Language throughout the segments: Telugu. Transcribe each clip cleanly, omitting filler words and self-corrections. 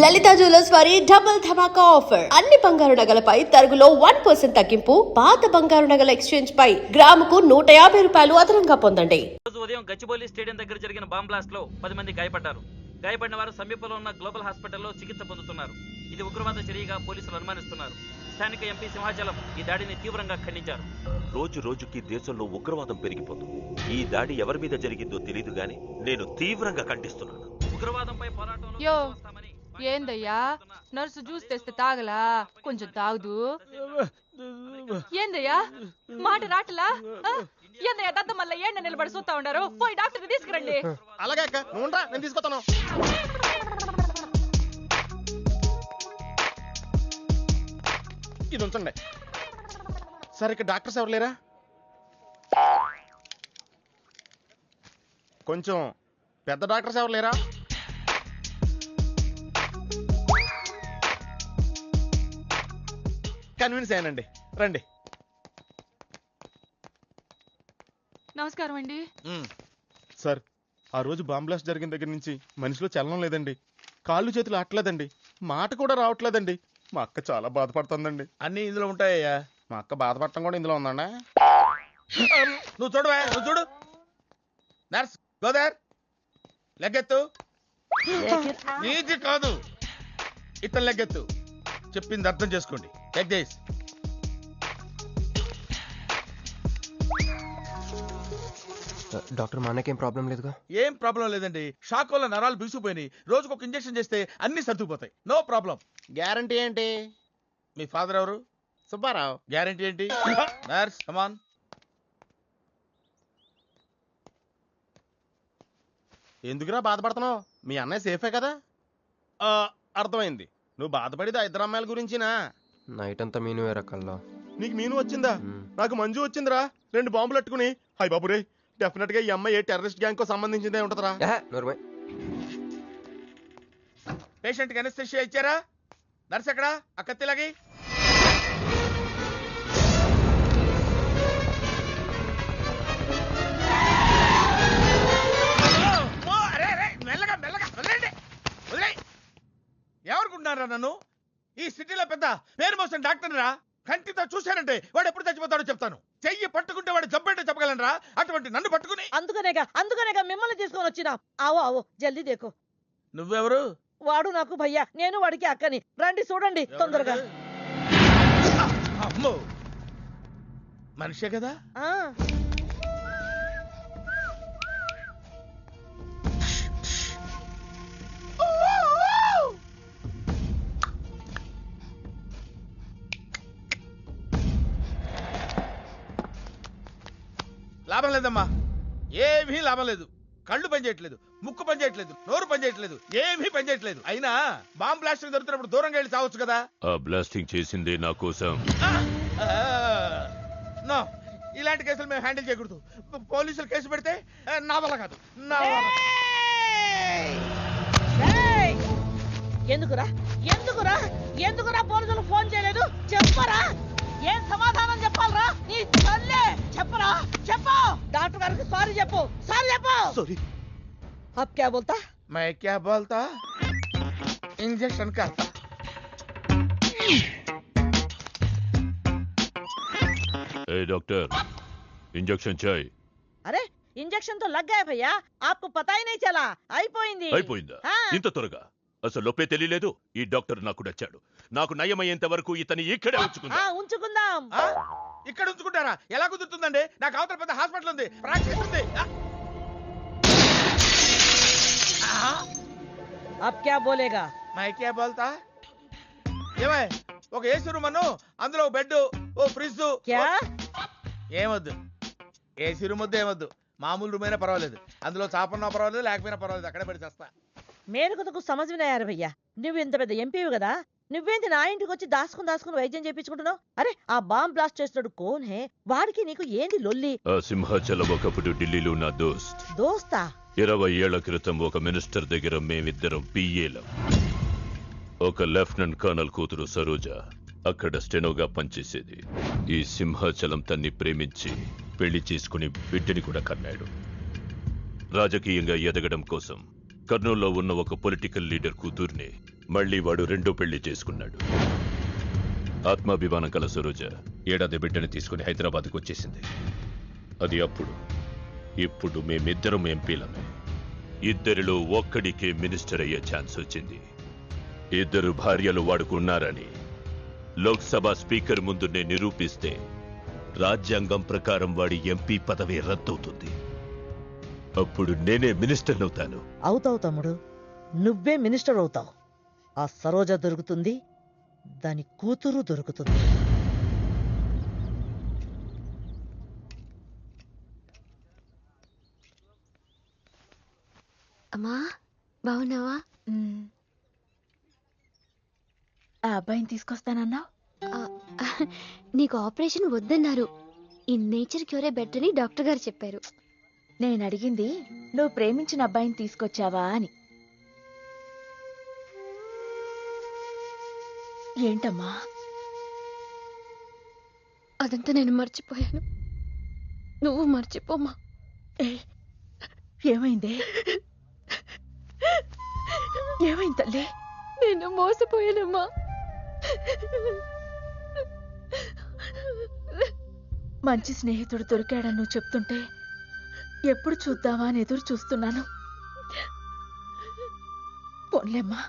లలిత జ్యువెలర్స్ వారి డబుల్ ధమాకా ఆఫర్. అన్ని బంగారు నగలపై తరుగులో 1% తగ్గింపు. పాత బంగారు నగల ఎక్స్చేంజ్ పై గ్రాముకు 150 రూపాయలు అదనంగా పొందండి. రోజు ఉదయం గచ్చిబౌలి స్టేడియం దగ్గర జరిగిన బాంబ్ బ్లాస్ట్ లో 10 మంది గాయపడ్డారు. గాయపడిన వారు సమీపంలో ఉన్న గ్లోబల్ హాస్పిటల్లో చికిత్స పొందుతున్నారు. ఇది ఉగ్రవాద చర్యగా పోలీసులు అనుమానిస్తున్నారు. స్థానిక ఎంపీ సింహాచలం ఈ దాడిని తీవ్రంగా ఖండించారు. రోజు రోజుకి దేశంలో ఉగ్రవాదం పెరిగిపోతుంది. ఈ దాడి ఎవరి మీద జరిగిందో తెలియదు గాని నేను తీవ్రంగా ఖండిస్తున్నాను. ఉగ్రవాదంపై పోరాటంలో యో వస్తామని ఏందయ్యా నర్సు జ్యూస్ తెస్తే తాగలా కొంచెం తాగుదు ఏందయ్యా మాట రాటలా ఏందయ్యా దద్ద మళ్ళీ ఏండ నిలబడి చూస్తా ఉండారు పోయి డాక్టర్ తీసుకురండి. అలాగే అక్క నువ్వు ఉండరా, నేను తీసుకొస్తాను. ఇది ఉంచండి. సరే ఇక్కడ డాక్టర్స్ ఎవరు లేరా? కొంచెం పెద్ద డాక్టర్స్ ఎవరు లేరా? కన్విన్స్ అయ్యానండి, రండి. నమస్కారం అండి. సార్, ఆ రోజు బాంబ్ బ్లాస్ట్ జరిగిన దగ్గర నుంచి మనిషిలో చలనం లేదండి. కాళ్ళు చేతులు ఆటలేదండి, మాట కూడా రావట్లేదండి. మా అక్క చాలా బాధపడుతుందండి. అన్ని ఇందులో ఉంటాయ్యా. మా అక్క బాధపడటం కూడా ఇందులో ఉందండి. నువ్వు చూడవా, నువ్వు చూడు. నర్స్ గోదర్ లెగ్గెత్తు. నీది కాదు, ఇతను లెగ్గెత్తు. చెప్పింది అర్థం చేసుకోండి. Take this. డాక్టర్ మా అన్నకేం ప్రాబ్లం లేదుగా? ఏం ప్రాబ్లం లేదండి. షాక్ వల్ల నరాలు బిగుసిపోయినాయి. రోజుకు ఒక ఇంజెక్షన్ చేస్తే అన్ని సర్దుకుపోతాయి. No problem. గ్యారంటీ ఏంటి? మీ ఫాదర్ ఎవరు? సుబ్బారావు. గ్యారంటీ ఏంటి? నర్స్ కమాన్. ఎందుకురా బాధపడుతున్నావు? మీ అన్నయ్య సేఫే కదా? అర్థమైంది. నువ్వు బాధపడేది ఆ ఇద్దరు అమ్మాయిల గురించినా? నైట్ అంతా మీను రకాల్లో. నీకు మీను వచ్చిందా? నాకు మంజు వచ్చిందిరా. 2 బాంబులు అట్టుకుని. హాయ్ బాబురే, డెఫినెట్ గా ఈ అమ్మాయి ఏ టెర్రరిస్ట్ గ్యాంగ్ కో సంబంధించిందే ఉంటదిరా. నోర్మై. పేషెంట్ కి అనస్థిషియా ఇచ్చారా? నర్స్ ఎక్కడా? ఆ కత్తిలాగి. మెల్లగా మెల్లగా వదిలేండి, వదిలేయ్. ఎవరుకుంటున్నారా నన్ను? ఈ సిటీలో పెద్ద పేరు మోసిన డాక్టర్ రా. కంటితో చూశానంటే వాడు ఎప్పుడు చచ్చిపోతాడో చెప్తాను. చెయ్యి పట్టుకుంటే వాడు చంపేంటే చెప్పగలనరా? అటువంటి నన్ను పట్టుకుని. అందుకనేగా మిమ్మల్ని తీసుకొని వచ్చినా. ఆవో ఆవో జల్దీ దేకో. నువ్వెవరు? వాడు నాకు భయ్యా, నేను వాడికి అక్కని. రండి చూడండి తొందరగా. అమ్మో, మనిషే కదా? ఆ లాభం లేదమ్మా, ఏమీ లాభం లేదు. కళ్ళు పనిచేయట్లేదు, ముక్కు పనిచేయట్లేదు, నోరు పనిచేయట్లేదు, ఏమీ పనిచేయట్లేదు. అయినా బాంబ్ బ్లాస్టింగ్ దొరుకుతున్నప్పుడు దూరంగా వెళ్ళి చావచ్చు కదా. ఆ బ్లాస్టింగ్ చేసిందే నా కోసం. నో, ఇలాంటి కేసులు మేము హ్యాండిల్ చేయకూడదు. పోలీసులు కేసు పెడితే నా వల్ల కాదు, నా వల్ల. ఏయ్! ఎందుకురా ఎందుకురా ఎందుకురా పోలీసులు ఫోన్ చేయలేదు? చెప్పరా, ఏం సమాధానం చెప్పాలరా? నీ తల్లే చెప్పరా, చెప్పు. డాక్టర్ గారికి సారీ చెప్పు, సారీ చెప్పు. సారీ. అబ్ క్యా బోల్తా? मैं क्या बोलता? इंजेक्शन करता. ఏ డాక్టర్, ఇంజెక్షన్ చేయి. అరే ఇంజెక్షన్ తో లగ్ గయా భయ్యా, आपको पता ही नहीं चला. అయిపోయింది. అయిపోయిందా? ఇంత త్వరగా? అసలు లోపే తెలియలేదు. ఈ డాక్టర్ నాకు నచ్చాడు. నాకు నయమయ్యేంత వరకు ఇతని ఇక్కడే ఉంచుకుందా. ఉంచుకుందాం. ఇక్కడ ఉంచుకుంటారా? ఎలా కుదురుతుందండి? నాకు అవతల పెద్ద హాస్పిటల్ ఉంది, ప్రాక్టీస్ ఉంది. अब क्या बोलेगा? मैं क्या बोलता? ఏమై, ఒక ఏసీ రూమ్ అను, అందులో ఒక బెడ్, ఓ ఫ్రిడ్జ్. क्या? ఏమొద్దు, ఏసీ రూమ్ వద్దు, ఏమొద్దు. మామూలు రూమ్ అయినా పర్వాలేదు. అందులో చాపన్నా పర్వాలేదు, లేకపోయినా పర్వాలేదు. అక్కడే పడి చేస్తా. మేరకు సమజ్ వినాయారు భయ్యా. నువ్వు ఇంత పెద్ద ఎంపీవి కదా, నువ్వేంటి నా ఇంటికి వచ్చి దాసుకుని వైద్యం చేయించుకుంటున్నావు? అరే ఆ బాంబ్ బ్లాస్ట్ చేస్తున్నాడు కోన్ హే? వాడికి నీకు ఏంటి లొల్లి? ఆ సింహాచలం ఒకప్పుడు ఢిల్లీలో నా దోస్త్. దోస్తా? 20 ఏళ్ల క్రితం ఒక మినిస్టర్ దగ్గర మేమిద్దరం పిఏలం. ఒక లెఫ్టినెంట్ కర్నల్ కూతురు సరోజ అక్కడ స్టెనోగా పనిచేసేది. ఈ సింహాచలం తన్ని ప్రేమించి పెళ్లి చేసుకుని బిడ్డని కూడా కన్నాడు. రాజకీయంగా ఎదగడం కోసం కర్నూలులో ఉన్న ఒక పొలిటికల్ లీడర్ కూతుర్ని మళ్ళీ వాడు రెండో పెళ్లి చేసుకున్నాడు. ఆత్మాభిమానం కల సరోజ ఏడాది బిడ్డని తీసుకుని హైదరాబాద్కు వచ్చేసింది. అది అప్పుడు. ఇప్పుడు మేమిద్దరం ఎంపీలమే. ఇద్దరిలో ఒక్కడికే మినిస్టర్ అయ్యే ఛాన్స్ వచ్చింది. ఇద్దరు భార్యలు వాడుకున్నారని లోక్సభ స్పీకర్ ముందు నేను నిరూపిస్తే రాజ్యాంగం ప్రకారం వాడి ఎంపీ పదవి రద్దవుతుంది. అప్పుడు నేనే మినిస్టర్ అవుతాను. అవుతావు తమ్ముడు, నువ్వే మినిస్టర్ అవుతావు. ఆ సరోజ దొరుకుతుంది, దాని కూతురు దొరుకుతుంది. అమ్మా బాగున్నావా? ఆ అబ్బాయిని తీసుకొస్తానన్నావు. నీకు ఆపరేషన్ వద్దన్నారు. ఈ నేచర్ క్యూరే బెటర్ అని డాక్టర్ గారు చెప్పారు. నేను అడిగింది నువ్వు ప్రేమించిన అబ్బాయిని తీసుకొచ్చావా అని. ఏంటమ్మా? అదంతా నేను మర్చిపోయాను. నువ్వు మర్చిపోమ్మా. ఏమైందే? ఏమైంది తల్లి? నేను మోసపోయానమ్మా. మంచి స్నేహితుడు దొరికాడని నువ్వు చెప్తుంటే ఎప్పుడు చూద్దామా అని ఎదురు చూస్తున్నాను. పోన్లేమ్మా,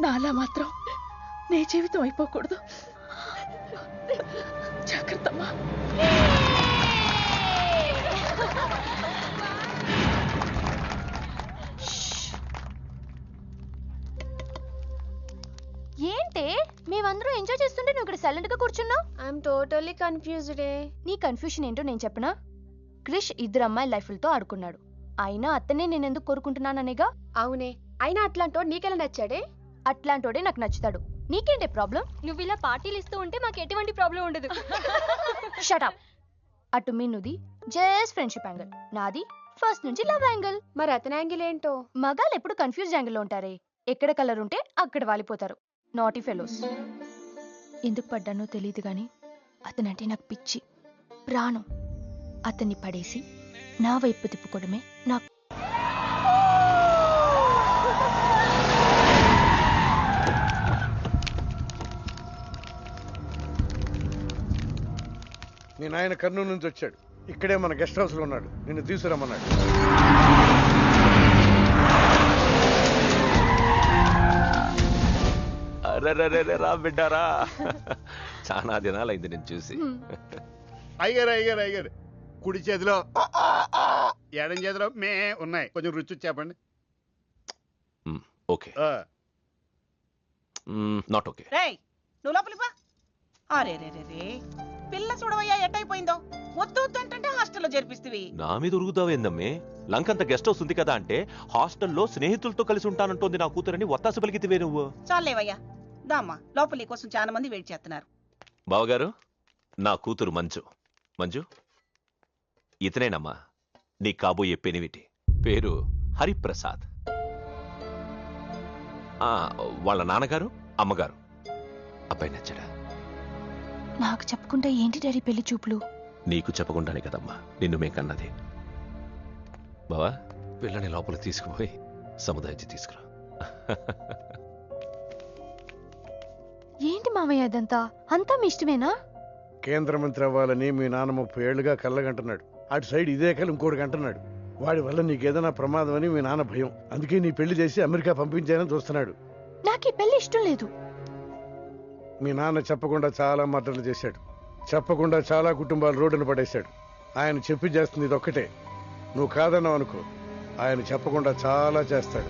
నాలా మాత్రం నీ జీవితం అయిపోకూడదు. జాగ్రత్తమ్మా. ఏంటే మేమందరం ఎంజాయ్ చేస్తుంటే నువ్వు ఇక్కడ సైలెంట్ గా కూర్చున్నావు? I'm totally confused. నీ కన్ఫ్యూషన్ ఏంటో నేను చెప్పనా? క్రిష్ ఇద్దరు అమ్మాయి లైఫ్లతో ఆడుకున్నాడు. అయినా అతనే నేనెందుకు కోరుకుంటున్నాననేగా. అవునే, అయినా అట్లాంటోడు నీకెలా నచ్చాడే? అట్లాంటోడే నాకు నచ్చుతాడు. నీకేంటే ప్రాబ్లం? నువ్వు ఇలా పార్టీలు ఇస్తూ ఉంటే మాకు ఎటువంటి ప్రాబ్లం ఉండదు. Shut up. అటు మీనుది జస్ట్ ఫ్రెండ్షిప్ యాంగిల్, నాది ఫస్ట్ నుంచి లవ్ యాంగిల్. మరి అతని యాంగిల్ ఏంటో? మగాళ్ళు ఎప్పుడు కన్ఫ్యూజ్ యాంగిల్ లో ఉంటారే. ఎక్కడ కలర్ ఉంటే అక్కడ వాలిపోతారు. Naughty fellows. ఎందుకు పడ్డానో తెలియదు గాని అతనంటే నాకు పిచ్చి, ప్రాణం. అతన్ని పడేసి నా వైపు తిప్పుకోవడమే నాకు. మీ నాయన కర్నూలు నుంచి వచ్చాడు. ఇక్కడే మన గెస్ట్ హౌస్ లో ఉన్నాడు. నిన్ను తీసుకురమ్మన్నాడు. రా బిడ్డారా, చాలా దినాలైంది నేను చూసి. అయ్యారు కుడి చేతిలో ఎడం చేతిలో మే ఉన్నాయి. కొంచెం రుచి చెప్పండి. Okay, not okay. రేయ్, నువ్వు లోపలిపా. అరే రే రే రే, పిల్ల చూడవయ్యా ఎట్టయిపోయిందో. వద్దు వద్దు అంటే హాస్టల్లో చేర్పిస్తవి. నా మీద ఉరుగుతావేందమ్మే? లంకంత గెస్ట్ హౌస్ ఉంది కదా అంటే హాస్టల్లో స్నేహితులతో కలిసి ఉంటానంటోంది నా కూతురని ఒత్తాసు పలికితివే నువ్వు. చాలేవయ్యా, దామ్మా లోపల నీ కోసం చాలా మంది వెయిట్ చేస్తున్నారు. బావగారు, నా కూతురు మంజు. మంజు, ఇతనేనమ్మా నీ కాబోయే పెనివిటి. పేరు హరిప్రసాద్. వాళ్ళ నాన్నగారు అమ్మగారు. అబ్బాయి నచ్చడా? నాకు చెప్పకుండా ఏంటి డాడీ పెళ్లి చూపులు? నీకు చెప్పకుండానే కదమ్మా నిన్ను మే కన్నది. బావా, పిల్లని లోపల తీసుకుపోయి సముదాయించి తీసుకురా. ఏంటి మామయ్య ఇదంతా? అంతా మీ ఇష్టమేనా? కేంద్ర మంత్రి అవ్వాలని మీ నాన్న 30 ఏళ్లుగా కళ్ళగంటున్నాడు. అటు సైడ్ ఇదే కళ్ళు ఇంకోటి అంటున్నాడు. వాడి వల్ల నీకేదైనా ప్రమాదం అని మీ నాన్న భయం. అందుకే నీ పెళ్లి చేసి అమెరికా పంపించాలని చూస్తున్నాడు. నాకు ఈ పెళ్లి ఇష్టం లేదు. మీ నాన్న చెప్పకుండా చాలా మర్డర్లు చేశాడు. చెప్పకుండా చాలా కుటుంబాలు రోడ్డును పడేశాడు. ఆయన చెప్పి చేస్తుంది ఇది ఒక్కటే. నువ్వు కాదన్నావు అనుకో, ఆయన చెప్పకుండా చాలా చేస్తాడు.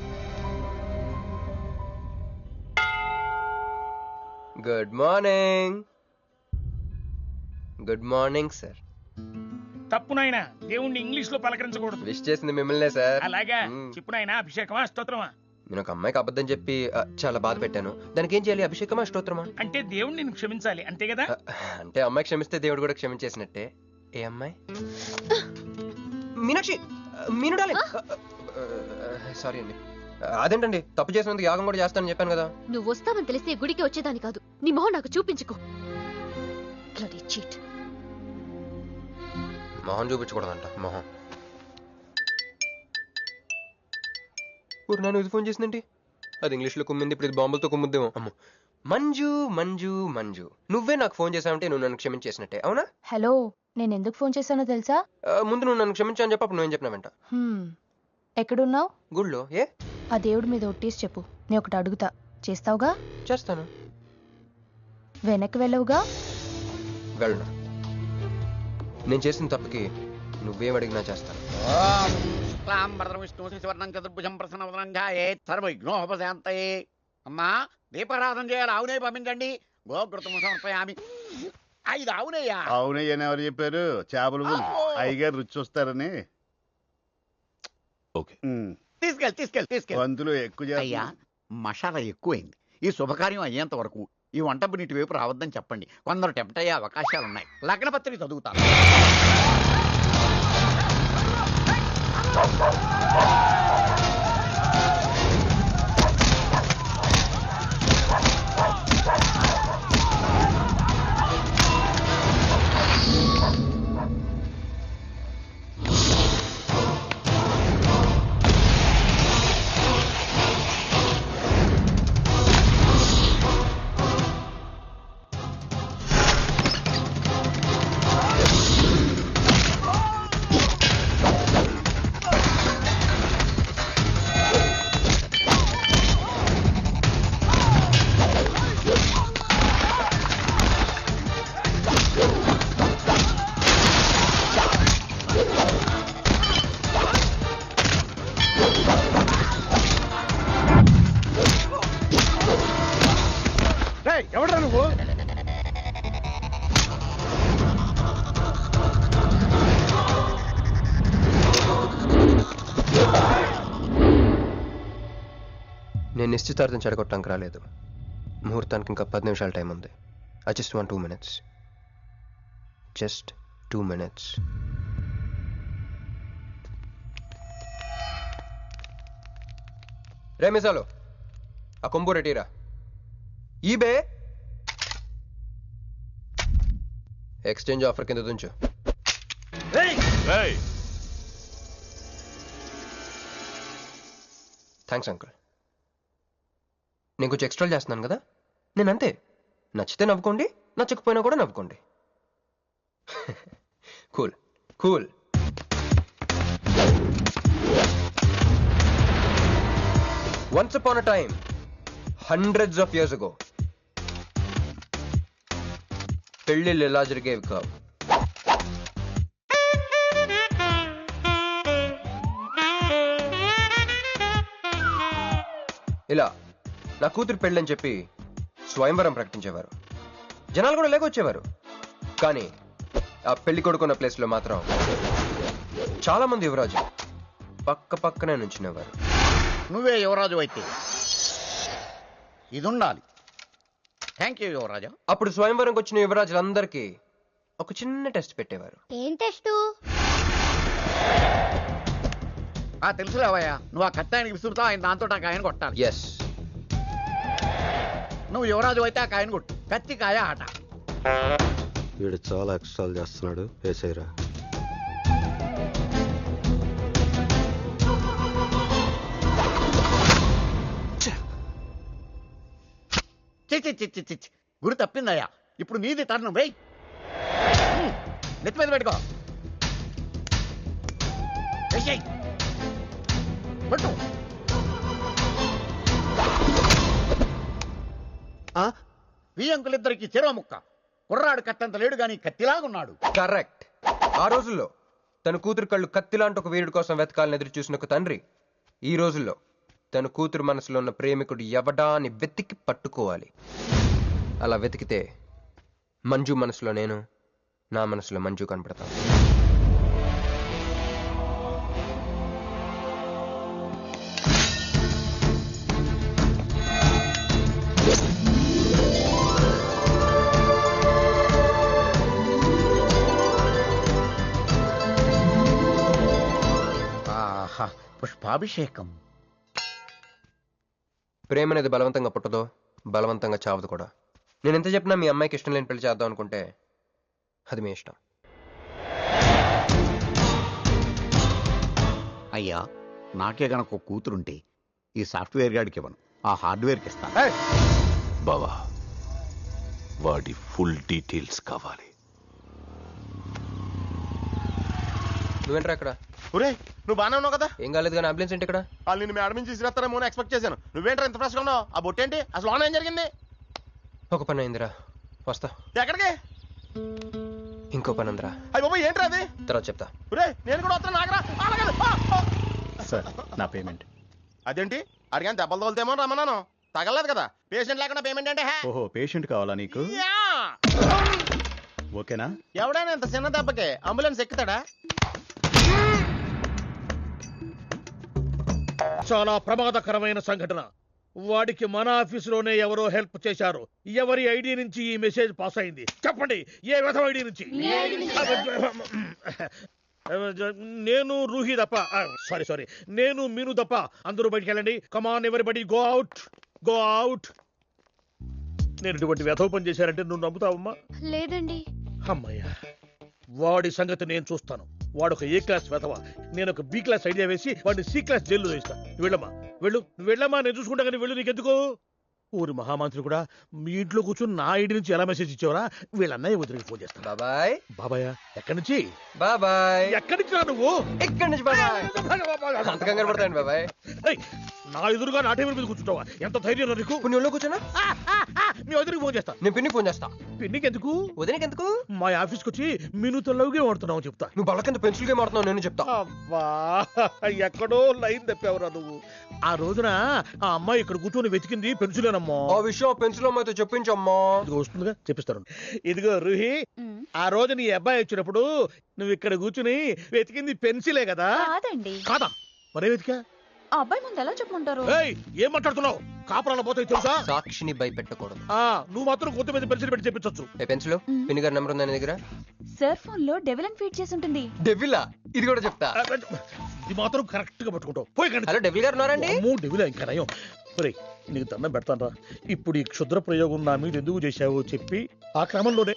Good morning. Good morning sir. తప్పు నాయనా, దేవుణ్ణి ఇంగ్లీష్ లో పలకరించకూడదు. విష్ చేసింది మిమ్మల్నే సార్. అలాగా చెప్పు నాయనా. అభిషేకమా స్తోత్రమా? నేను ఒక అమ్మాయికి అబద్ధం చెప్పి చాలా బాధ పెట్టాను. దానికి ఏం చేయాలి? అభిషేకమా స్తోత్రమా? అంటే దేవుణ్ణి నిన్ను క్షమించాలి అంతే కదా? అంటే అమ్మాయి క్షమిస్తే దేవుడు కూడా క్షమించేసినట్టే. ఏ అమ్మాయి? మీనాక్షి, మీనుడాలి. సారీ అండి. అదేంటండి, తప్పు చేసినందుకు యాగం కూడా చేస్తానని చెప్పాను కదా. నువ్వు వస్తావని తెలిస్తే గుడికి వచ్చేదాని కాదు. నీ మొహం నాకు చూపించుకో. చీట్. మొహం చూపించకూడదంట. మొహం. ఊరు నన్ను ఇది ఫోన్ చేసిందేంటి? అది ఇంగ్లీష్లో కుమ్మింది, ఇప్పుడు ఇది బాంబులతో కుమ్ముద్దేమో. అమ్మో. మంజు మంజు మంజు, నువ్వే నాకు ఫోన్ చేసావంటే నువ్వు నన్ను క్షమించేసినట్టే, అవునా? హలో, నేను ఎందుకు ఫోన్ చేశానో తెలుసా? ముందు నువ్వు నన్ను క్షమించా అని చెప్పి అప్పుడు నువ్వేం చెప్పినావంట? ఎక్కడున్నావు? గుళ్ళో. ఏ? ఆ దేవుడి మీద ఒట్టేసి చెప్పు, నేను ఒకటి అడుగుతా, చేస్తావుగా? చేస్తాను. వెనక్కి వెళ్ళవుగా? వెళ్ళను. నేను చేసిన తప్పుకి నువ్వేం అడిగినా చేస్తాను. విష్ణు శశివర్ణం చతుర్భుజం ప్రసన్నవదనం ధ్యాయేత్ సర్వవిఘ్నోపశాంతయే. అమ్మా, దీపారాధన చేయాలి, ఆవునే పంపించండి. గోఘృతము సమర్పయామి. 5 ఆవునేయ్యా. అవునయ్యని ఎవరు చెప్పారు? చేపలు అయ్యగారు రుచి చూస్తారని. ఓకే, తీసుకెళ్ళి వంతులు ఎక్కువ అయ్యా, మసాలా ఎక్కువైంది. ఈ శుభకార్యం అయ్యేంత వరకు ఈ వంట నీటి వైపు రావద్దని చెప్పండి. కొందరు టెంప్ట్ అయ్యే అవకాశాలున్నాయి. లగ్న పత్రిక చదువుతాను. ఎవడరా నువ్వు? నేను నిశ్చితార్థం చెడగొట్టడానికి రాలేదు. ముహూర్తానికి ఇంకా 10 నిమిషాల టైం ఉంది. I just want 2 minutes. Just 2 minutes. రే మిసాలు, ఆ కొంబు రెటీరా. ఈబే ఎక్స్చేంజ్ ఆఫర్ కింద దుంచు. Thanks uncle. నేను కొంచెం ఎక్స్ట్రా చేస్తున్నాను కదా, నేను అంతే. నచ్చితే నవ్వుకోండి, నచ్చకపోయినా కూడా నవ్వుకోండి. Cool cool. Once upon a time, hundreds of years ago, పెళ్ళిళ్ళు ఎలా జరిగేవి కావు. ఇలా నా కూతురు పెళ్ళని చెప్పి స్వయంవరం ప్రకటించేవారు. జనాలు కూడా లేకొచ్చేవారు. కానీ ఆ పెళ్లి కొడుకున్న ప్లేస్లో మాత్రం చాలా మంది యువరాజు పక్క పక్కనే నుంచునేవారు. నువ్వే యువరాజు అయితే ఇది ఉండాలి. థ్యాంక్ యూ యువరాజా. అప్పుడు స్వయంవరంకి వచ్చిన యువరాజులందరికీ ఒక చిన్న టెస్ట్ పెట్టేవారు. ఏం టెస్ట్? తెలుసులేవయ్యా, నువ్వు ఆ కత్తాయనికి విసురుతావు, ఆయన దాంతో ఆ కాయను కొట్టాలి. ఎస్. నువ్వు యువరాజు అయితే ఆ కాయను కొట్టు. కత్తి కాయ ఆట. వీడు చాలా ఎక్స్ట్రాలు చేస్తున్నాడు. వేసేయరా. చి గురి తప్పిందయ్యా. ఇప్పుడు నీది టర్న్. వెయ్, నెత్తి మీద పెట్టుకో. పట్టు. ఈ అంకులిద్దరికి చెరవ ముక్క. కుర్రాడు కత్తంత లేడు గాని కత్తిలాగున్నాడు. కరెక్ట్. ఆ రోజుల్లో తన కూతురు కళ్ళు కత్తిలాంటి ఒక వీరుడి కోసం వెతకాలని ఎదురు చూసిన ఒక తండ్రి ఈ రోజుల్లో తన కూతురు మనసులో ఉన్న ప్రేమికుడు ఎవడా అని వెతికి పట్టుకోవాలి. అలా వెతికితే మంజు మనసులో నేను, నా మనసులో మంజు కనపడతాను. పుష్పాభిషేకం. ప్రేమ అనేది బలవంతంగా పుట్టదో, బలవంతంగా చావదు కూడా. నేను ఎంత చెప్పినా మీ అమ్మాయికి ఇష్టం లేని పెళ్లి చేద్దాం అనుకుంటే అది మీ ఇష్టం. అయ్యా, నాకే గనక ఒక కూతురుంటే ఈ సాఫ్ట్వేర్ గాడికి ఇవ్వను. ఆ హార్డ్వేర్కి ఇస్తా. బావా వాడి ఫుల్ డీటెయిల్స్ కావాలి. నువ్వేంట్రా ఇక్కడ? ఒరే నువ్వు బాగానే ఉన్నావు కదా? ఏం కాలేదు కానీ అంబులెన్స్ ఏంటి ఇక్కడ? వాళ్ళు నిన్ను మేడం నుంచి తీసుకురాస్తారేమో అని ఎక్స్పెక్ట్ చేశాను. నువ్వేంట్రా ఇంత ఫ్రెష్గా ఉన్నావు? ఆ బొట్టేంటి? అసలు లోన్ ఏం జరిగింది? ఒక పని అయిందిరా, వస్తా. ఎక్కడికి? ఇంకో పని ఉందిరా. అయ్యి బాబా ఏంట్రా అది? తర్వాత చెప్తా. ఒరే నేను కూడా వస్తాను, నాగరా. సార్ నా పేమెంట్. అదేంటి అడిగాను దెబ్బలు తోలుతేమో రమ్మన్నాను, తగలలేదు కదా. పేషెంట్ లేకుండా పేమెంట్ అంటే ఓహో పేషెంట్ కావాలా నీకు? ఓకేనా? ఎవడైనా ఇంత చిన్న దెబ్బకి అంబులెన్స్ ఎక్కుతాడా? చాలా ప్రమాదకరమైన సంఘటన. వాడికి మన ఆఫీసులోనే ఎవరో హెల్ప్ చేశారు. ఎవరి ఐడి నుంచి ఈ మెసేజ్ పాస్ అయింది చెప్పండి? ఏ విధం ఐడి నుంచి? నేను రూహి తప్ప, సారీ నేను మీను తప్ప అందరూ బయటికి వెళ్ళండి. Come on everybody go out, go out. నేను ఇటువంటి వ్యధవ పని చేశారంటే నువ్వు నమ్ముతావమ్మా? లేదండి. అమ్మయ్యా, వాడి సంగతి నేను చూస్తాను. వాడు ఒక ఏ క్లాస్ వెధవ, నేను ఒక బి క్లాస్ ఐడియా వేసి వాడిని సి క్లాస్ జైల్లో వేస్తా. వెళ్ళమ్మా వెళ్ళు, నువ్వు వెళ్ళమ్మా, నేను చూసుకుంటా. కానీ వెళ్ళు, నీకెందుకు? ఊరి మహామంత్రి కూడా మీ ఇంట్లో కూర్చొని నా ఐడి నుంచి ఎలా మెసేజ్ ఇచ్చావరా? వీళ్ళన్నయ్య వదిలికి ఫోన్ చేస్తాను. బాబాయ్. బాబాయ్ ఎక్కడి నుంచి? బాబాయ్. ఎక్కడి నుంచి రా నువ్వు? ఎక్కడి నుంచి బాబాయ్? అంత కంగారు పడతాయండి బాబాయ్. నా ఎదురుగా నా టేబుల్ మీద కూర్చుంటావా? ఎంత ధైర్యం నీకు? నువ్వు ఒళ్ళో కూర్చున్నా? మీ వదిలికి ఫోన్ చేస్తా. నేను పిన్నికి ఫోన్ చేస్తా. పిన్నికి ఎందుకు? వదినకి ఎందుకు? మా ఆఫీస్కి వచ్చి మీనుతో లవ్ గేమ్ ఆడుతున్నావు చెప్తా. నువ్వు బళ్ళ కింద పెన్సిల్ గేమ్ ఆడుతున్నావు నేను చెప్తా. అబ్బా ఎక్కడో లైన్ తప్పావురా నువ్వు. ఆ రోజున ఆ అమ్మాయి ఇక్కడ కూర్చొని వెతికింది పెన్సిలేనమ్మా. ఆ విషయం పెన్సిల్ అమ్మాయితో చెప్పించమ్మా. ఇది వస్తుందిగా, చెప్పిస్తాను. ఇదిగో రూహి, ఆ రోజు నీ అబ్బాయి వచ్చినప్పుడు నువ్వు ఇక్కడ కూర్చుని వెతికింది పెన్సిలే కదా? కాదండి. కాదా? మరే వెతికా? ఆ అబ్బాయి ముందు ఎలా చెప్పమంటారు? ఏం మాట్లాడుతున్నావు? కాపురాల పోతాయి తెలుసా? సాక్షిని భయపెట్టకూడదు. నువ్వు మాత్రం కొత్త మీద పెన్సిల్ పెట్టి చెప్పించచ్చు. పెన్సిల్ పిన్ని గారి నెంబర్ ఉందా నీ దగ్గర? సార్ ఫోన్ లో డెవిల్ అని ఫీడ్ చేసి ఉంటుంది. డెవిలా? ఇది కూడా చెప్తా. ఇది మాత్రం కరెక్ట్ గా పట్టుకుంటావు. పోయి. హలో డెవిల్ గారు ఉన్నారండి? డెవిలా ఇంకా నయం. నీకు దండం పెడతానరా. ఇప్పుడు ఈ క్షుద్ర ప్రయోగం నా మీద ఎందుకు చేశావో చెప్పి ఆ క్రమంలోనే.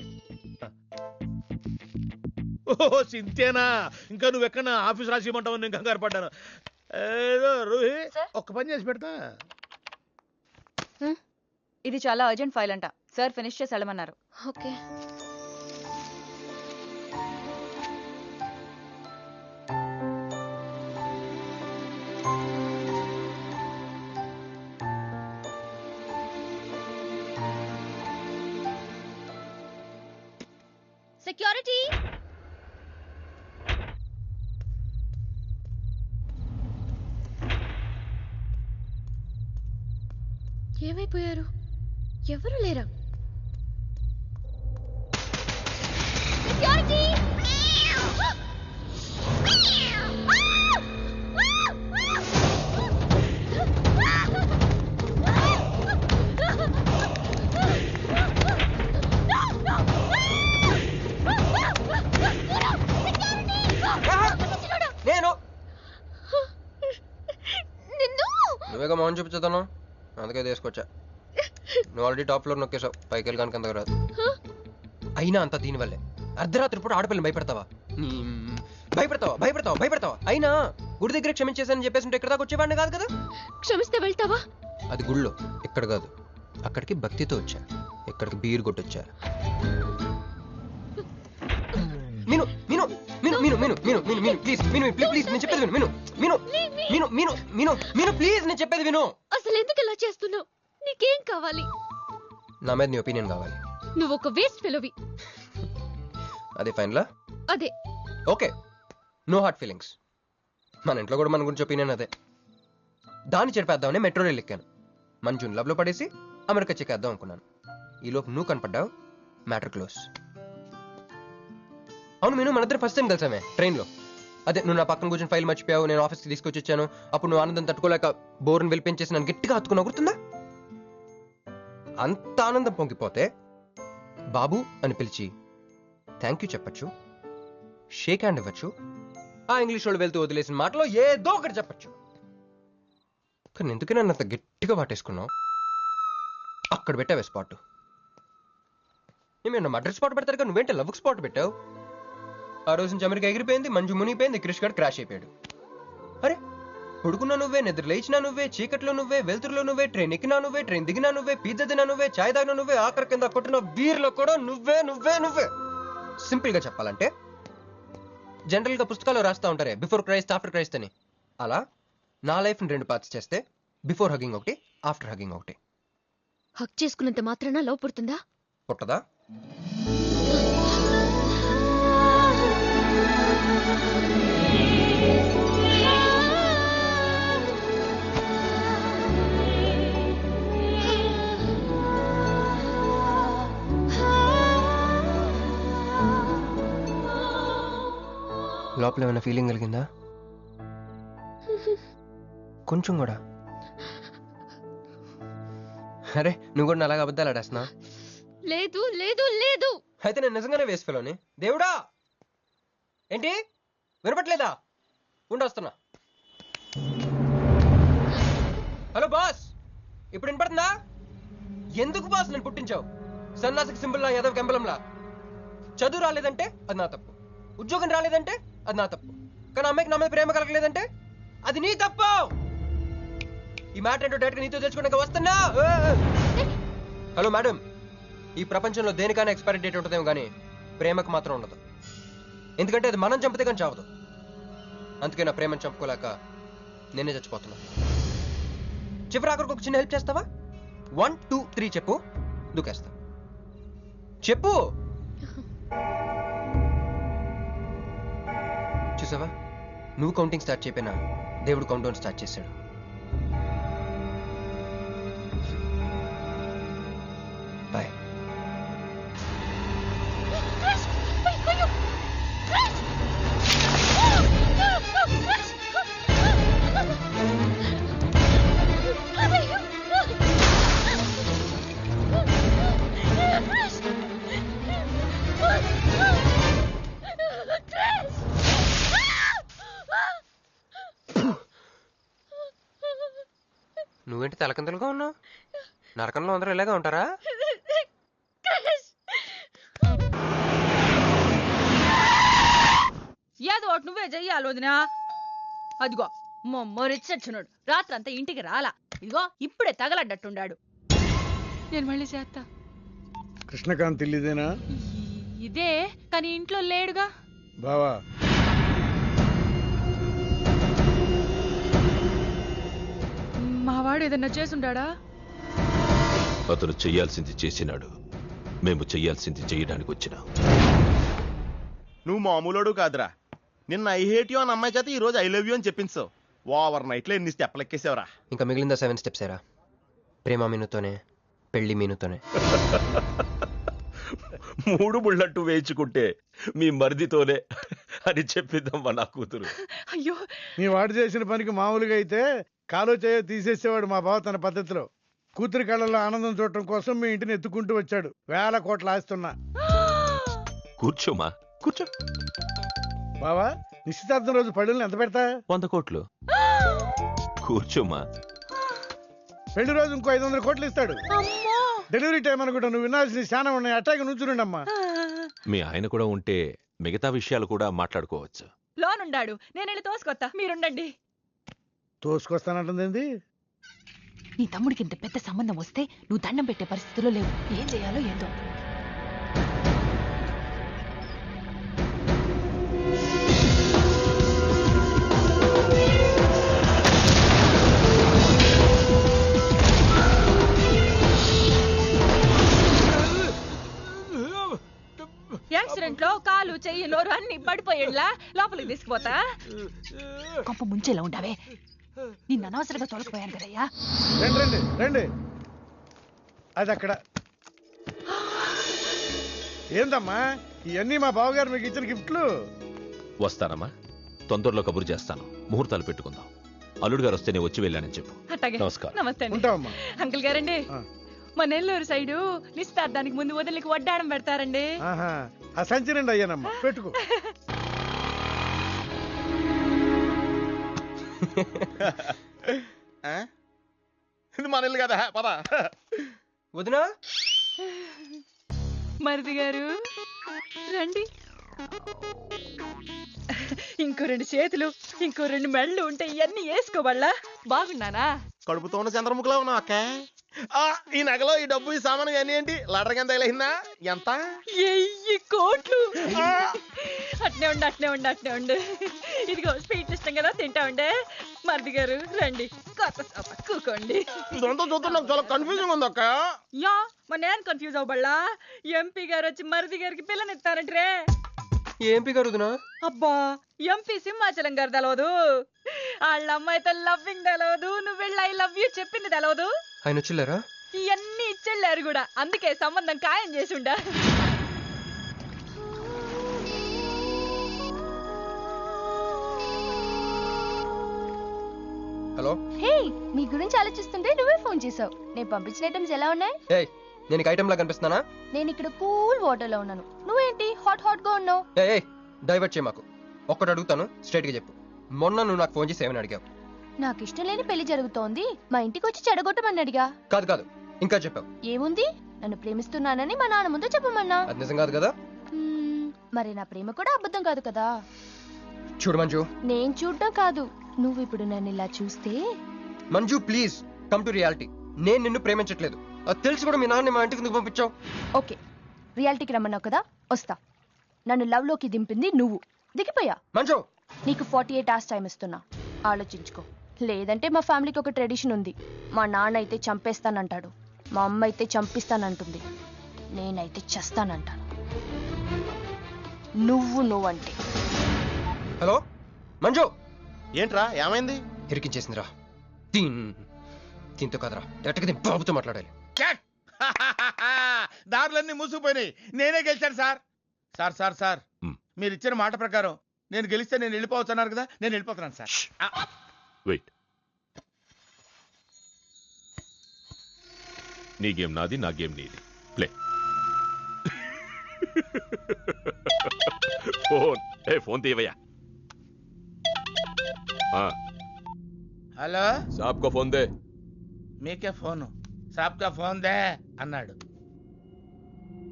ఓహో సింతేనా? ఇంకా నువ్వెక్కడ ఆఫీస్ రాసి ఇవ్వమంటావు? నేను కంగారు పడ్డాను. ఏదో రూహి ఒక్క పని చేసి పెడతా. ఇది చాలా అర్జెంట్ ఫైల్ అంట. సార్ ఫినిష్ చేసి వెళ్ళమన్నారు. ఓకే. సెక్యూరిటీ. ఏమైపోయారు? ఎవరు లేరా? సెక్యూరిటీ. నేను నువ్వేగా మౌన్ చూపించుతాను, అందుకే తీసుకొచ్చా. నువ్వు ఆల్రెడీ టాప్ ఫ్లోర్ నొక్కేసావు, పైకి వెళ్ళి కనుక రాదు. అయినా అంత దీనివల్లే అర్ధరాత్రి పూట ఆడపిల్లని భయపెడతావా? భయపెడతావా? అయినా గుడి దగ్గర క్షమించేసానని చెప్పేసి ఉంటే ఇక్కడ దాకా వచ్చేవాడిని కాదు కదా. క్షమిస్తే వెళ్తావా? అది గుళ్ళో, ఇక్కడ కాదు. అక్కడికి భక్తితో వచ్చా, ఇక్కడికి బీరు కొట్టొచ్చా. మీను మీను మీను మీను మీను మీను మీను మీను ప్లీజ్ మీను ప్లీజ్ నేను చెప్పేది విను. మీను మీను మీను మీను మీను ప్లీజ్ నేను చెప్పేది విను. అసలు ఎందుకు ఇలా చేస్తున్నావు? నీకేం కావాలి? నా మీద నీ ఒపీనియన్ కావాలి. నువ్వు ఒక వేస్ట్ ఫెలోవి. అదే ఫైనలా? అదే. Okay, no hard feelings. మన ఇంట్లో కూడా మన గురించి ఒపీనియన్ అదే. దాన్ని చెరిపేద్దామని మెట్రో రైల్ ఎక్కాను. మంజుని లవ్ లో పడేసి అమెరికా చెక్కేద్దాం అనుకున్నాను. ఈలోపు నువ్వు కనపడ్డావు, మ్యాటర్ క్లోజ్. అవును మీను, మన ఇద్దరు ఫస్ట్ టైం కలిసామే ట్రైన్లో. అదే నువ్వు నా పక్కన కూర్చొని ఫైల్ మర్చిపోయావు, నేను ఆఫీస్కి తీసుకొచ్చి వచ్చాను. అప్పుడు నువ్వు ఆనందం తట్టుకోలేక బోర్ని వెళ్ళిపించేసి నన్ను గట్టిగా హత్తుకున్నావు, గుర్తుందా? అంత ఆనందం పొంగిపోతే బాబు అని పిలిచి థ్యాంక్ యూ చెప్పచ్చు, షేక్ హ్యాండ్ ఇవ్వచ్చు, ఆ ఇంగ్లీష్ వాళ్ళు వెళ్తూ వదిలేసిన మాటలో ఏదో ఒకటి చెప్పచ్చు. కానీ ఎందుకే నన్ను అంత గట్టిగా వాటేసుకున్నావు? అక్కడ పెట్టావే స్పాట్. నేను మడ్రస్ స్పాట్ పెడతారు కదా, నువ్వేంటే లవ్ స్పాట్ పెట్టావు. ఆ రోజు నుంచి అమెరికా ఎగిరిపోయింది, మంజు మునిగిపోయింది, క్రిష్ గారు క్రాష్ అయిపోయాడు. అరే పడుకున్నా నువ్వే, నిద్ర లేచినా నువ్వే, చీకట్లో నువ్వే, వెలుతురులో నువ్వే, ట్రైన్ ఎక్కినా నువ్వే, ట్రైన్ దిగినా నువ్వే, పిజ్జా తినా నువ్వే, చాయ్ తాగినా నువ్వే, ఆఖరి కింద కొట్టిన బీర్లో కూడా నువ్వే నువ్వే నువ్వే. సింపుల్ గా చెప్పాలంటే జనరల్ గా పుస్తకాలు రాస్తా ఉంటారే బిఫోర్ క్రైస్ట్ ఆఫ్టర్ క్రైస్ట్ అని, అలా నా లైఫ్ ని 2 పార్ట్స్ చేస్తే బిఫోర్ హగ్గింగ్ ఒకటి, ఆఫ్టర్ హగ్గింగ్ ఒకటి. హక్ చేసుకున్నంత మాత్రాన లవ్ పుడుతుందా? పుట్టదా? లోపల ఏమైనా ఫీలింగ్ కలిగిందా? కొంచెం కూడా? అరే నువ్వు కూడా అలాగ అబద్ధాలు ఆడేస్తున్నా? లేదు లేదు లేదు. అయితే నేను నిజంగానే వేసుకెళ్ళని. దేవుడా ఏంటి వినపట్లేదా? ఉండొస్తున్నా. హలో బాస్, ఇప్పుడు వినపడుతుందా? ఎందుకు బాస్ నేను పుట్టించావు? సన్నాసికి సింబల్ లా, యాదవ్ గంబలంలా. చదువు రాలేదంటే అది నా తప్పు, ఉద్యోగం రాలేదంటే అది నా తప్పు, కానీ అమ్మాయికి నా మీద ప్రేమ కలగలేదంటే అది నీ తప్పు. ఈ మ్యాటర్ ఏంటో డైరెక్ట్గా నీతో తెలుసుకున్నాక వస్తున్నా. హలో మేడం, ఈ ప్రపంచంలో దేనికైనా ఎక్స్పైరీ డేట్ ఉంటుందేమో కానీ ప్రేమకు మాత్రం ఉండదు. ఎందుకంటే అది మనం చంపితే కానీ చావదు. అందుకే నా ప్రేమను చంపుకోలేక నేనే చచ్చిపోతున్నా. చివరి ఆఖరికి ఒక చిన్న హెల్ప్ చేస్తావా? 1 2 3 చెప్పు, దూకేస్తా. చెప్పు. చూసావా, నువ్వు కౌంటింగ్ స్టార్ట్ చేయపోయినా దేవుడు కౌంట్ డౌన్ స్టార్ట్ చేశాడు. బాయ్. నువ్వేంటి తలకిందులుగా ఉన్నావు? నరకంలో అందరూ ఇలాగే ఉంటారా? ఏదో ఒకటి నువ్వే చెయ్యాలి వదినా. అదిగో మొరిచచ్చున్నాడు, రాత్రంతా ఇంటికి రాలా. ఇదిగో ఇప్పుడే తగలడ్డట్టుండాడు. నేను మళ్ళీ చేస్తా. కృష్ణకాంత్ ఇల్లుదేనా? ఇదే, కానీ ఇంట్లో లేడుగా. బావా మావాడు ఏదన్నా చేసుండాడా? అతను చెయ్యాల్సింది చేసినాడు, మేము చెయ్యాల్సింది చేయడానికి వచ్చినా. నువ్వు మామూలోడు కాదురా. నిన్న ఐ హేట్ యూ అని అమ్మాయి చేత ఈ రోజు ఐ లవ్ యూ అని చెప్పించావు. ఓవర్ నైట్ లో ఎన్ని స్టెప్లు ఎక్కేసావురా. ఇంకా మిగిలిందా 7 స్టెప్స్ ఏరా. ప్రేమ మీనుతోనే, పెళ్లి మీనుతోనే. 3 బుల్లట్టు వేయించుకుంటే మీ మరిదితోనే అని చెప్పిద్దమ్మా నా కూతురు. అయ్యో, మీ వాడు చేసిన పనికి మామూలుగా అయితే కాలో చేయో తీసేసేవాడు మా బావ తన పద్ధతిలో. కూతురి కళ్ళలో ఆనందం చూడటం కోసం మీ ఇంటిని ఎత్తుకుంటూ వచ్చాడు. 1000 కోట్లు ఆస్తున్నా. కూర్చోమా, కూర్చో. బావా, నిశ్చితార్థం రోజు పళ్ళుల్ని ఎంత పెడతా? 100 కోట్లు. కూర్చోమా. పెళ్లి రోజు ఇంకో 500 కోట్లు ఇస్తాడు. డెలివరీ టైం అనుకుంటా. నువ్వు వినాల్సిన చాలా ఉన్నాయి. అట్టాగే నుంచుండమ్మా. మీ ఆయన కూడా ఉంటే మిగతా విషయాలు కూడా మాట్లాడుకోవచ్చు. లోనుండాడు, నేను వెళ్ళి తోసుకొత్తా, మీరుండండి. తోసుకొస్తానంటుంది. నీ తమ్ముడికి ఇంత పెద్ద సంబంధం వస్తే నువ్వు దండం పెట్టే పరిస్థితిలో లేవు. ఏం చేయాలో ఏందో. యాక్సిడెంట్ లో కాలు, చెయ్యి, నోరు అన్ని పడిపోయేలా లోపలికి తీసుకుపోతా. కొంప ముంచేలా ఉండవే. నిన్న అనవసరంగా తొలగిపోయాను కదయ్యా. రండి రండి. అది అక్కడ. ఏందమ్మా ఇవన్నీ మా బావగారు మీకు ఇచ్చిన గిఫ్ట్లు? వస్తానమ్మా, తొందరలో కబురు చేస్తాను. ముహూర్తాలు పెట్టుకుందాం. అల్లుడు గారు వస్తేనే వచ్చి వెళ్ళానని చెప్పు. అట్టాగే. నమస్కారం. నమస్తే అండి. ఉంటావమ్మా. అంకుల్ గారండి, మా నెల్లూరు సైడు నిశ్చితార్థానికి ముందు వదిలికి వడ్డాడం పెడతారండి. ఆ సంచి నిండి అయ్యానమ్మా, పెట్టుకో. ఇది మన ఇల్లు కదా, పద. వదినా, మరిది గారు రండి. ఇంకో 2 చేతులు, ఇంకో 2 మెళ్ళు ఉంటే ఇవన్నీ వేసుకోవాలా? బాగున్నానా? కడుపుతో ఉన్న చంద్రముఖిలో ఉన్నావు అక్క. ఈ నగలో ఈ డబ్బు ఈ సామాను ఇవన్నీ ఏంటి లాటరీ కింద తగిలిందా? ఎంత? 1000 కోట్లు. అట్నే ఉండు. ఇదిగో స్వీట్ ఇష్టం కదా, తింటా ఉండే. మరిది గారు రండి, కొత్త సోఫా కూకోండి. ఇదంతా చూస్తే నాకు చాలా కన్ఫ్యూజింగ్ ఉంది అక్క. యా మరి నేను కన్ఫ్యూజ్ అవ్వబల్లా. ఎంపీ గారు వచ్చి మరిది గారికి పిల్లనిస్తారంట్రే. ఎంపీ గారుదునా? అబ్బా ఎంపీ సింహాచలం గారు తెలవదు, వాళ్ళ అమ్మాయితో లవ్వింగ్ తెలవదు, నువ్వు వెళ్ళి ఐ లవ్ యూ చెప్పింది తెలవదు. ఆయన వచ్చిల్లారా? ఇవన్నీ ఇచ్చెళ్ళారు కూడా, అందుకే సంబంధం ఖాయం చేసుండా. హలో. హే, నీ గురించి ఆలోచిస్తుంటే నువ్వే ఫోన్ చేసావు. నేను పంపించిన ఐటమ్స్ ఎలా ఉన్నాయి? ఏయ్, నేను ఐటమ్ లా కనిపిస్తున్నానా? నేను ఇక్కడ కూల్ వాటర్ లో ఉన్నాను, నువ్వేంటి హాట్ గా ఉన్నావు? ఏయ్ డైవర్ట్ చేయ మాకు. ఒక్కటి అడుగుతాను, స్ట్రైట్ గా చెప్పు. మొన్న నువ్వు నాకు ఫోన్ చేసి ఏమని అడిగావు? నాకు ఇష్టం లేని పెళ్లి జరుగుతోంది, మా ఇంటికి వచ్చి చెడగొట్టమని అడిగా. కాదు ఇంకా చెప్పావు. ఏముంది, నన్ను ప్రేమిస్తున్నానని మా నాన్న ముందు చెప్పమన్నా. అది నిజం కాదు కదా? మరి నా ప్రేమ కూడా అబద్ధం కాదు కదా? చూడు మంజు. నేను చూడటం కాదు, నువ్వు ఇప్పుడు నన్ను ఇలా చూస్తే. Manju please come to reality. నేను నిన్ను ప్రేమించట్లేదు, అది తెలిసి కూడా మీ నాన్న మా ఇంటికి ఎందుకు పంపించావు? ఓకే, రియాలిటీకి రమ్మన్నావు కదా, వస్తా. నన్ను లవ్ లోకి దింపింది నువ్వు, దిగిపోయా. మంజు నీకు 48 hours టైం ఇస్తున్నా, ఆలోచించుకో. లేదంటే మా ఫ్యామిలీకి ఒక ట్రెడిషన్ ఉంది, మా నాన్న అయితే చంపేస్తానంటాడు, మా అమ్మ అయితే చంపిస్తానంటుంది, నేనైతే చస్తానంటాను. నువ్వంటే. హలో మంజు. ఏంట్రా ఏమైంది? ఇరికించేసిందిరా. దీంతో కదరా, డైరెక్ట్గా దీని బాబుతో మాట్లాడాలి. దారులన్నీ మూసుకుపోయినాయి, నేనే గెలిచాను సార్. సార్ మీరు ఇచ్చిన మాట ప్రకారం నేను గెలిస్తే నేను వెళ్ళిపోవచ్చు అన్నారు కదా, నేను వెళ్ళిపోతున్నాను సార్. వెయిట్. నీ గేమ్ నాది, నా గేమ్ నీది. ప్లే. ఫోన్ తీవయ్యా. హలో సాబ్ కో ఫోన్ దే. మీకే ఫోను, సాబ్ కా ఫోన్ దే అన్నాడు.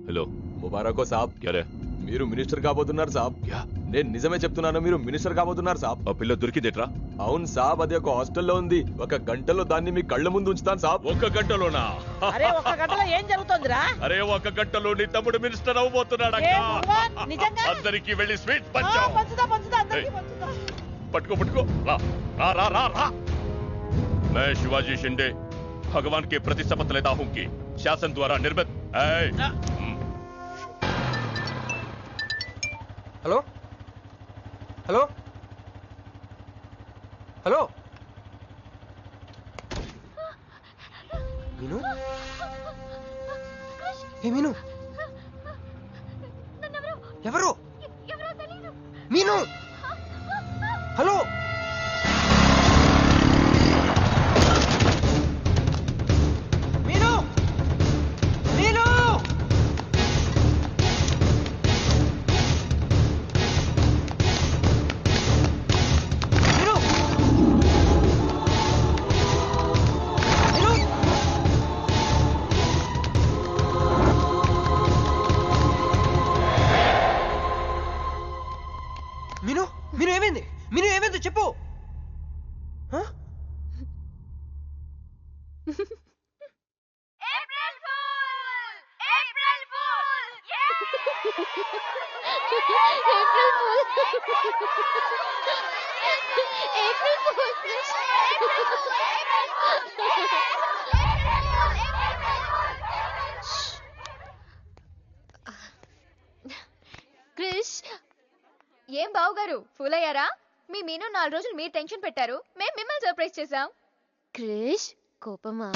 హలో ముబారకో సాబ్. క్యారే? మీరు మినిస్టర్ కాబోతున్నారు సాబ్. నేను నిజమే చెప్తున్నాను, మీరు మినిస్టర్ కాబోతున్నారు సాబ్. ఆ పిల్ల దొరికిందేట్రా? అవును సాబ్, అది ఒక హాస్టల్లో ఉంది. 1 గంటలో దాన్ని మీ కళ్ళ ముందు ఉంచుతాను సాబ్. 1 గంటలోనా? అరే 1 గంటలో ఏం జరుగుతుందిరా? అరే 1 గంటలో నీ తమ్ముడు మినిస్టర్ అవబోతున్నాడు. నిజంగా అందరికి వెళ్ళి స్వీట్ పంచుదా. పట్టుకో రా. मैं शिवाजी शिंदे भगवान के प्रति शपथ लेता हूं कि शासन द्वारा निर्मित। హలో హలో హలో మీను. ఏ మీను, ఎవరు? మీను. హలో మీను. మీను. మీను ఏమైంది చెప్పు. క్రిష్, ఏం బావుగారు ఫుల్ అయ్యారా? మీ మీను 4 రోజులు మీరు టెన్షన్ పెట్టారు, మేము మిమ్మల్ని సర్ప్రైజ్ చేసాం. క్రిష్ కోపమా?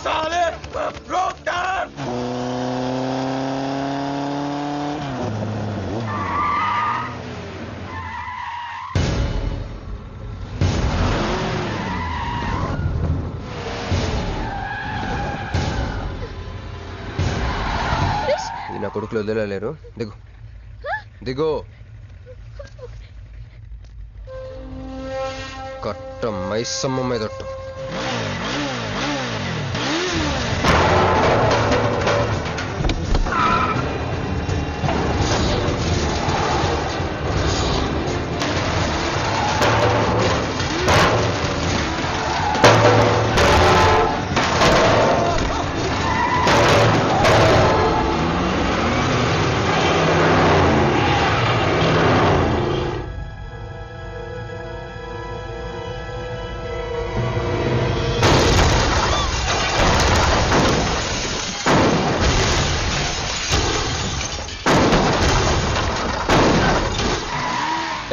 साले रोक डाल ఇది నా కొడుకులు వదిలేలేరు. దిగు దిగు. కట్ట మైసమ్మ మీదట్టు.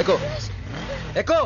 ఎక్కు ఎక్కు.